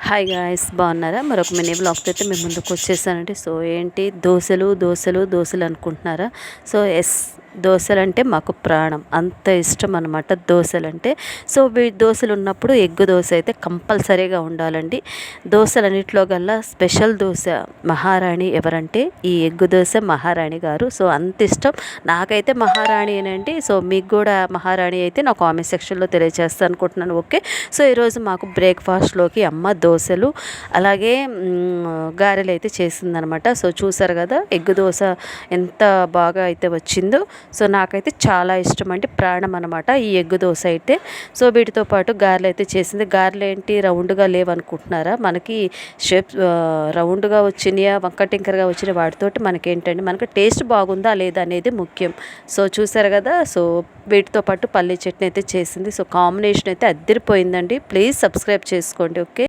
Hi guys, బాగున్నారా? మరొక mini బ్లాగ్తో అయితే మేము ముందుకు వచ్చేసానండి. సో ఏంటి దోశలు అనుకుంటున్నారా? సో ఎస్, దోశలు అంటే మాకు ప్రాణం, అంత ఇష్టం అనమాట దోశలు అంటే. సో దోశలు ఉన్నప్పుడు ఎగ్ దోశ అయితే కంపల్సరీగా ఉండాలండి. దోశలన్నింటిలో గల్లా స్పెషల్ దోశ మహారాణి ఎవరంటే ఈ ఎగ్ దోశ మహారాణి గారు. సో అంత ఇష్టం నాకైతే మహారాణి అనండి. సో మీకు కూడా మహారాణి అయితే నా కామెంట్ సెక్షన్లో తెలియజేస్తాను అనుకుంటున్నాను. ఓకే, సో ఈరోజు మాకు బ్రేక్ఫాస్ట్లోకి అమ్మ దోశలు అలాగే గారెలు అయితే చేసిందనమాట. సో చూసారు కదా ఎగ్ దోశ ఎంత బాగా అయితే వచ్చిందో. సో నాకైతే చాలా ఇష్టం అంటే ప్రాణం అనమాట ఈ ఎగ్ దోశ అయితే. సో వీటితో పాటు గారెలు అయితే చేసింది. గారెలు ఏంటి రౌండ్గా లేవనుకుంటున్నారా? మనకి షేప్ రౌండ్గా వచ్చినాయా వంకటింకరగా వచ్చినాయి వాటితోటి మనకేంటండి మనకి టేస్ట్ బాగుందా లేదా అనేది ముఖ్యం. సో చూసారు కదా. సో వీటితో పాటు పల్లీ చట్నీ అయితే చేసింది. సో కాంబినేషన్ అయితే అద్దరిపోయిందండి. ప్లీజ్ సబ్స్క్రైబ్ చేసుకోండి. ఓకే.